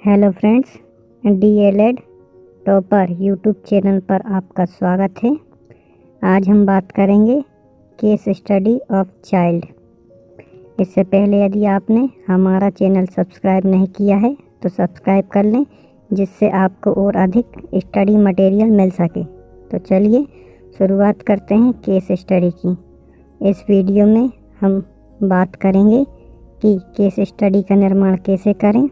Hello friends, DElEd topper YouTube channel पर आपका स्वागत है। आज हम बात करेंगे केस स्टडी ऑफ चाइल्ड। इससे पहले यदि आपने हमारा चैनल सब्सक्राइब नहीं किया है तो सब्सक्राइब कर लें, जिससे आपको और अधिक स्टडी मटेरियल मिल सके। तो चलिए शुरुआत करते हैं केस स्टडी की। इस वीडियो में हम बात करेंगे कि केस स्टडी का निर्माण कैसे करें,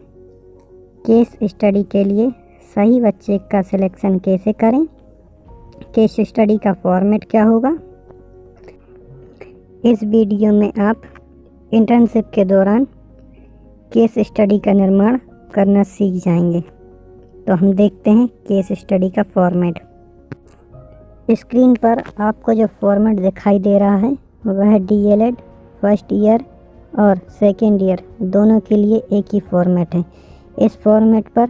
केस स्टडी के लिए सही बच्चे का सिलेक्शन कैसे करें, केस स्टडी का फॉर्मेट क्या होगा। इस वीडियो में आप इंटर्नशिप के दौरान केस स्टडी का निर्माण करना सीख जाएंगे। तो हम देखते हैं केस स्टडी का फॉर्मेट। स्क्रीन पर आपको जो फॉर्मेट दिखाई दे रहा है वह डीएलएड फर्स्ट ईयर और सेकेंड ईयर दोनों के लिए एक ही फॉर्मेट है। इस फॉर्मेट पर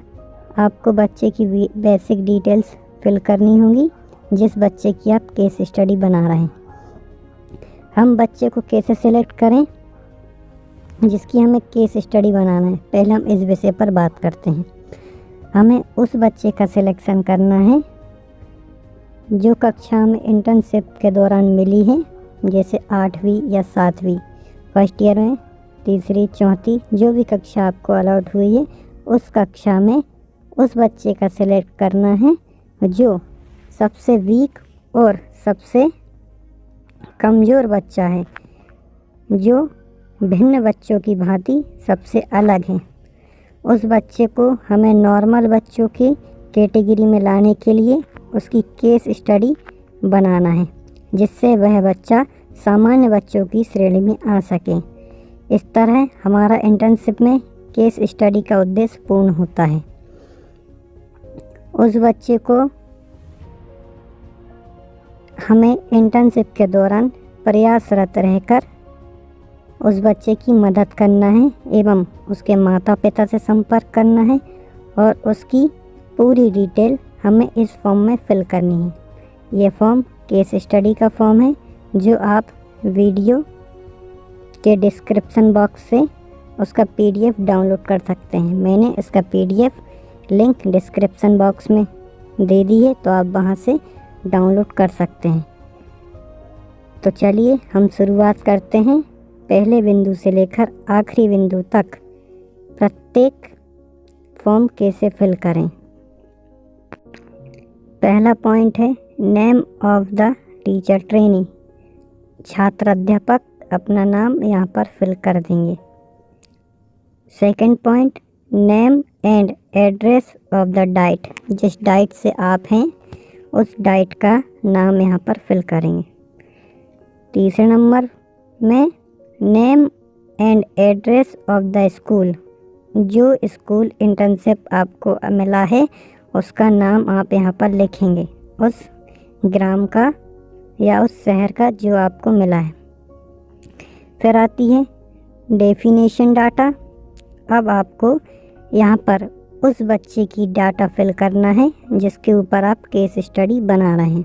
आपको बच्चे की बेसिक डिटेल्स फिल करनी होगी, जिस बच्चे की आप केस स्टडी बना रहे हैं। हम बच्चे को कैसे सिलेक्ट करें जिसकी हमें केस स्टडी बनाना है, पहले हम इस विषय पर बात करते हैं। हमें उस बच्चे का सिलेक्शन करना है जो कक्षा में इंटर्नशिप के दौरान मिली है, जैसे 8वीं या 7वीं, फर्स्ट ईयर में, तीसरी, चौथी, जो भी कक्षा आपको अलॉट हुई है उस कक्षा में उस बच्चे का सिलेक्ट करना है जो सबसे वीक और सबसे कमज़ोर बच्चा है, जो भिन्न बच्चों की भांति सबसे अलग है। उस बच्चे को हमें नॉर्मल बच्चों की कैटेगरी में लाने के लिए उसकी केस स्टडी बनाना है, जिससे वह बच्चा सामान्य बच्चों की श्रेणी में आ सके। इस तरह हमारा इंटर्नशिप में केस स्टडी का उद्देश्य पूर्ण होता है। उस बच्चे को हमें इंटर्नशिप के दौरान प्रयासरत रहकर उस बच्चे की मदद करना है एवं उसके माता पिता से संपर्क करना है और उसकी पूरी डिटेल हमें इस फॉर्म में फिल करनी है। यह फॉर्म केस स्टडी का फॉर्म है जो आप वीडियो के डिस्क्रिप्शन बॉक्स से उसका पीडीएफ डाउनलोड कर सकते हैं। मैंने इसका पीडीएफ लिंक डिस्क्रिप्शन बॉक्स में दे दी है, तो आप वहां से डाउनलोड कर सकते हैं। तो चलिए हम शुरुआत करते हैं पहले बिंदु से लेकर आखिरी बिंदु तक प्रत्येक फॉर्म कैसे फिल करें। पहला पॉइंट है name of the teacher trainee. छात्र अध्यापक अपना नाम यहाँ पर फिल कर देंगे। Second point name and address of the diet. जिस डाइट से आप हैं उस डाइट का नाम यहाँ पर फिल करेंगे। तीसरे नंबर में name and address of the school. जो स्कूल इंटर्नशिप आपको मिला है उसका नाम आप यहाँ पर लिखेंगे, उस ग्राम का या उस शहर का जो आपको मिला है। फिर आती है डेफिनेशन डाटा। अब आपको यहाँ पर उस बच्चे की डाटा फिल करना है जिसके ऊपर आप केस स्टडी बना रहे हैं।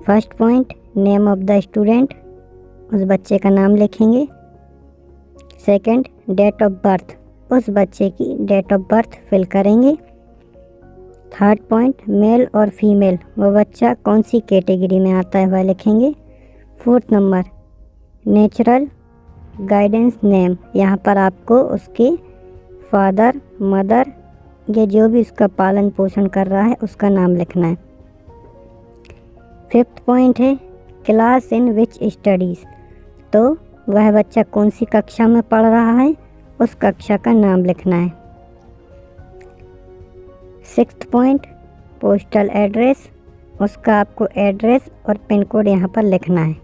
First point name of the student, उस बच्चे का नाम लिखेंगे। सेकंड डेट ऑफ बर्थ, उस बच्चे की डेट ऑफ बर्थ फिल करेंगे। थर्ड पॉइंट मेल और फीमेल, वो बच्चा कौन सी कैटेगरी में आता है वह लिखेंगे। Fourth number natural guidance name, यहाँ पर आपको उसके फादर मदर या जो भी उसका पालन पोषण कर रहा है उसका नाम लिखना है। फिफ्थ पॉइंट है क्लास इन विच स्टडीज़, तो वह बच्चा कौन सी कक्षा में पढ़ रहा है उस कक्षा का नाम लिखना है। सिक्स्थ पॉइंट पोस्टल एड्रेस, उसका आपको एड्रेस और पिन कोड यहाँ पर लिखना है।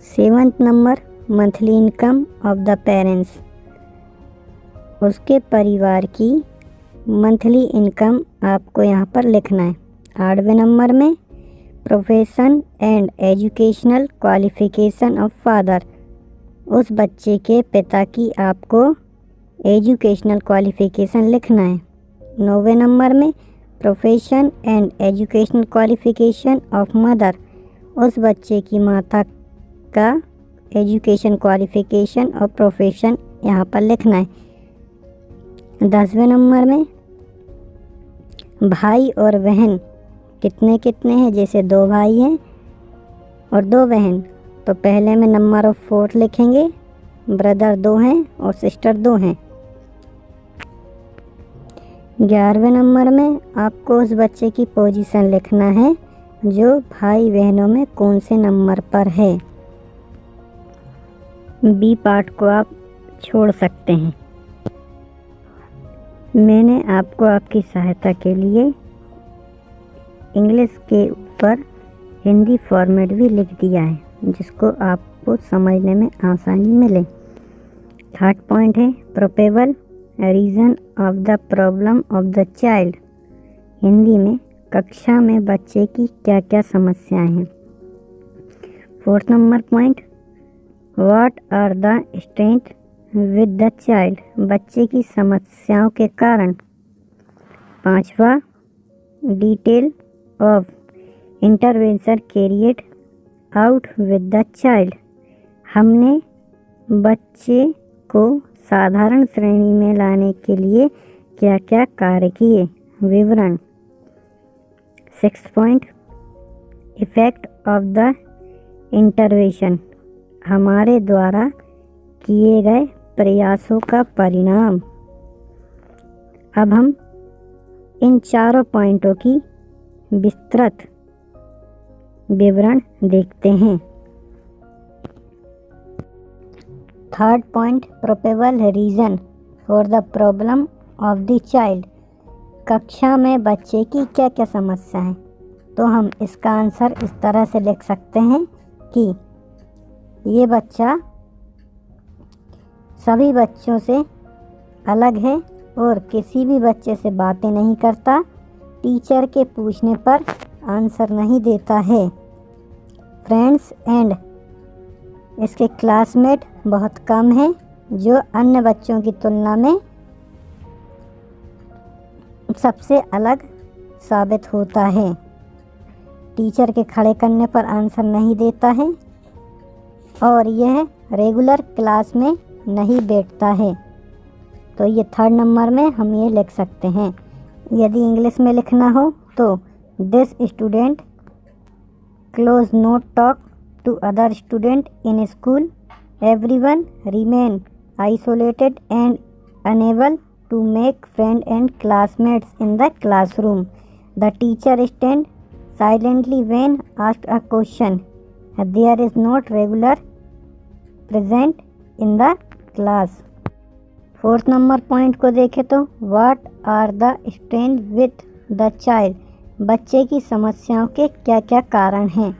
Seventh number monthly income of the parents, उसके परिवार की मंथली इनकम आपको यहाँ पर लिखना है। 8वें नंबर में profession and educational qualification of father, उस बच्चे के पिता की आपको एजुकेशनल क्वालिफिकेशन लिखना है। 9वें नंबर में profession and educational qualification of mother, उस बच्चे की माता का एजुकेशन क्वालिफिकेशन और प्रोफेशन यहाँ पर लिखना है। 10वें नंबर में भाई और बहन कितने कितने हैं, जैसे 2 भाई हैं और 2 बहन, तो पहले में नंबर ऑफ 4 लिखेंगे, ब्रदर 2 हैं और सिस्टर 2 हैं। 11वें नंबर में आपको उस बच्चे की पोजीशन लिखना है जो भाई बहनों में कौन से नंबर पर है। बी पार्ट को आप छोड़ सकते हैं। मैंने आपको आपकी सहायता के लिए इंग्लिश के ऊपर हिंदी फॉर्मेट भी लिख दिया है, जिसको आपको समझने में आसानी मिले। 3rd पॉइंट है probable reason of the problem of the child. Hindi में कक्षा में बच्चे की क्या क्या समस्याएं हैं। 4th number point what are the strength with the child. बच्चे की समस्याओं के कारण। 5वां detail of intervention carried out with the child. हमने बच्चे को साधारण श्रेणी में लाने के लिए क्या क्या कार्य किए, विवरण। 6th point effect of the intervention. हमारे द्वारा किए गए प्रयासों का परिणाम। अब हम इन चारों पॉइंटों की विस्तृत विवरण देखते हैं। 3rd point probable reason for the problem of the child. कक्षा में बच्चे की क्या क्या समस्या है, तो हम इसका आंसर इस तरह से लिख सकते हैं कि ये बच्चा सभी बच्चों से अलग है और किसी भी बच्चे से बातें नहीं करता, टीचर के पूछने पर आंसर नहीं देता है, फ्रेंड्स एंड इसके क्लासमेट बहुत कम हैं, जो अन्य बच्चों की तुलना में सबसे अलग साबित होता है, टीचर के खड़े करने पर आंसर नहीं देता है और यह रेगुलर क्लास में नहीं बैठता है। तो ये 3rd नंबर में हम ये लिख सकते हैं। यदि इंग्लिश में लिखना हो तो this student close not talk to other student in school, everyone remain isolated and unable to make friend and classmates in the classroom, the teacher stand silently when asked a question, there is not regular present in the class. 4th number point को देखें तो what are the strength with the child. बच्चे की समस्याओं के क्या क्या कारण हैं,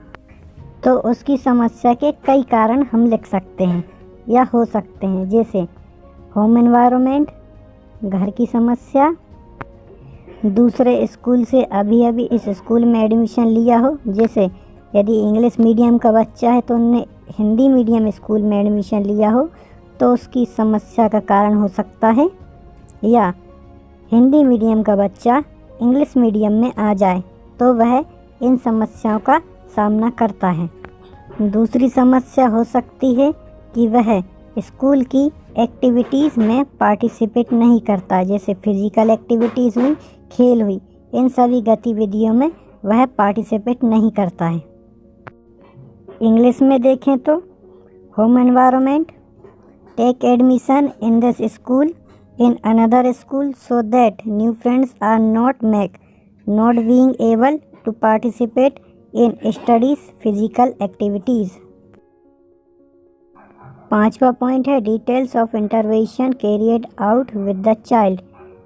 तो उसकी समस्या के कई कारण हम लिख सकते हैं या हो सकते हैं, जैसे होम एनवायरनमेंट, घर की समस्या, दूसरे स्कूल से अभी अभी इस स्कूल में एडमिशन लिया हो, जैसे यदि इंग्लिश मीडियम का बच्चा है तो उनने हिंदी मीडियम स्कूल में एडमिशन लिया हो तो उसकी समस्या का कारण हो सकता है, या हिंदी मीडियम का बच्चा इंग्लिश मीडियम में आ जाए तो वह इन समस्याओं का सामना करता है। दूसरी समस्या हो सकती है कि वह स्कूल की एक्टिविटीज़ में पार्टिसिपेट नहीं करता, जैसे फिजिकल एक्टिविटीज़ हुई, खेल हुई, इन सभी गतिविधियों में वह पार्टिसिपेट नहीं करता है। इंग्लिश में देखें तो home environment, take admission in this school in another school so that new friends are not made, not being able to participate in studies, physical activities। 5वां पॉइंट है details of intervention carried out with the child.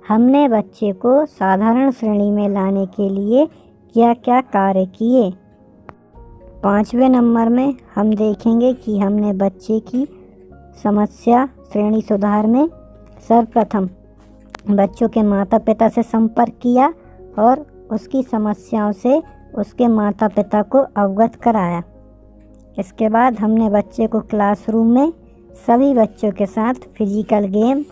हमने बच्चे को साधारण श्रेणी में लाने के लिए क्या क्या कार्य किए। 5वें नंबर में हम देखेंगे कि हमने बच्चे की समस्या श्रेणी सुधार में सर्वप्रथम बच्चों के माता पिता से संपर्क किया और उसकी समस्याओं से उसके माता पिता को अवगत कराया। इसके बाद हमने बच्चे को क्लासरूम में सभी बच्चों के साथ फिजिकल गेम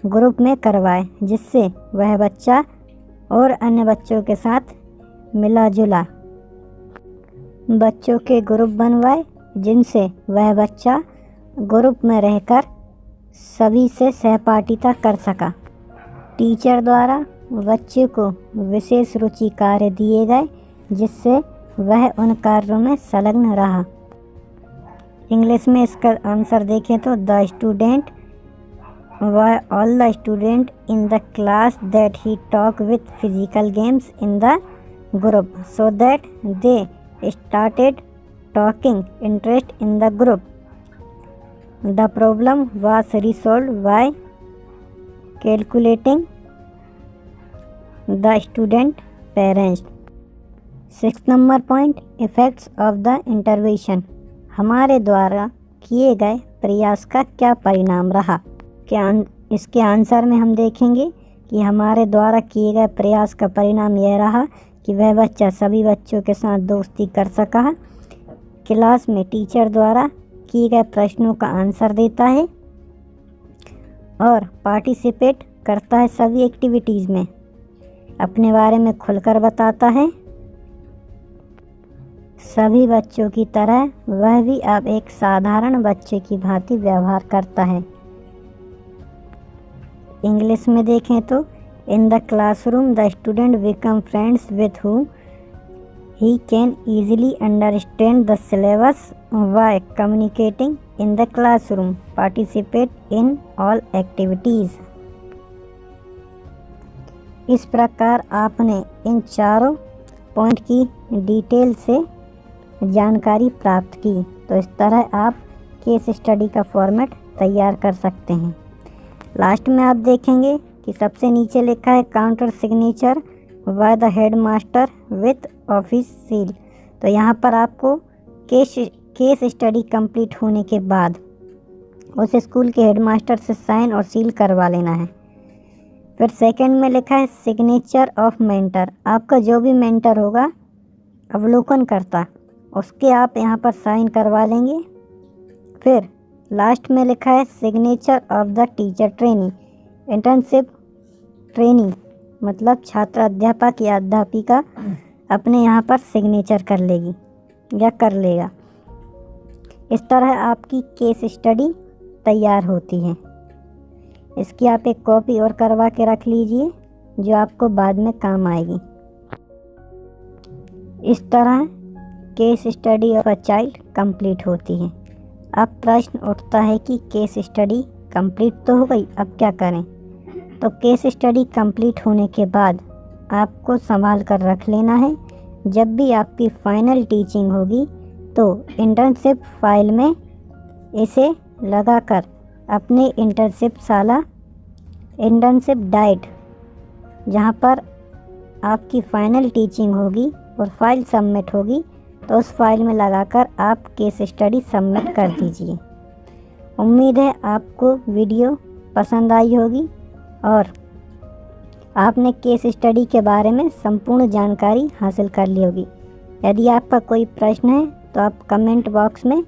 ग्रुप में करवाए, जिससे वह बच्चा और अन्य बच्चों के साथ मिला जुला। बच्चों के ग्रुप बनवाए जिनसे वह बच्चा ग्रुप में रहकर सभी से सहपाठिता कर सका। टीचर द्वारा बच्चे को विशेष रुचि कार्य दिए गए जिससे वह उन कार्यों में संलग्न रहा। इंग्लिश में इसका आंसर देखें तो the student were all the student in the class that he talk with physical games in the group so that they started talking interest in the group. The problem was resolved by calculating the student parents. 6 number point, effects of the intervention. हमारे द्वारा किए गए प्रयास का क्या परिणाम रहा। इसके आंसर में हम देखेंगे कि हमारे द्वारा किए गए प्रयास का परिणाम यह रहा कि वह बच्चा सभी बच्चों के साथ दोस्ती कर सका, क्लास में टीचर द्वारा किए गए प्रश्नों का आंसर देता है और पार्टिसिपेट करता है सभी एक्टिविटीज़ में, अपने बारे में खुलकर बताता है। सभी बच्चों की तरह वह भी अब एक साधारण बच्चे की भांति व्यवहार करता है। इंग्लिश में देखें तो in the classroom the student become friends with whom he can easily understand the syllabus by communicating in the classroom, participate in all activities. इस प्रकार आपने इन चारों पॉइंट की डिटेल से जानकारी प्राप्त की। तो इस तरह आप केस स्टडी का फॉर्मेट तैयार कर सकते हैं। लास्ट में आप देखेंगे कि सबसे नीचे लिखा है counter signature by the head master with office seal. तो यहाँ पर आपको केस स्टडी कंप्लीट होने के बाद उस स्कूल के हेडमास्टर से साइन और सील करवा लेना है। फिर सेकंड में लिखा है सिग्नेचर ऑफ मेंटर। आपका जो भी मेंटर होगा अवलोकन करता, उसके आप यहाँ पर साइन करवा लेंगे। फिर लास्ट में लिखा है signature of the teacher trainee. Internship trainee मतलब छात्र अध्यापक या अध्यापिका अपने यहाँ पर सिग्नेचर कर लेगी या कर लेगा। इस तरह आपकी केस स्टडी तैयार होती है। इसकी आप एक कॉपी और करवा के रख लीजिए जो आपको बाद में काम आएगी। इस तरह case study of a child complete होती है। अब प्रश्न उठता है कि केस स्टडी कंप्लीट तो हो गई, अब क्या करें। तो केस स्टडी कंप्लीट होने के बाद आपको संभाल कर रख लेना है। जब भी आपकी फाइनल टीचिंग होगी तो इंटर्नशिप फाइल में इसे लगाकर अपने इंटर्नशिप डाइट जहाँ पर आपकी फाइनल टीचिंग होगी और फाइल सबमिट होगी तो उस फाइल में लगाकर आप केस स्टडी सबमिट कर दीजिए। उम्मीद है आपको वीडियो पसंद आई होगी और आपने केस स्टडी के बारे में संपूर्ण जानकारी हासिल कर ली होगी। यदि आपका कोई प्रश्न है तो आप कमेंट बॉक्स में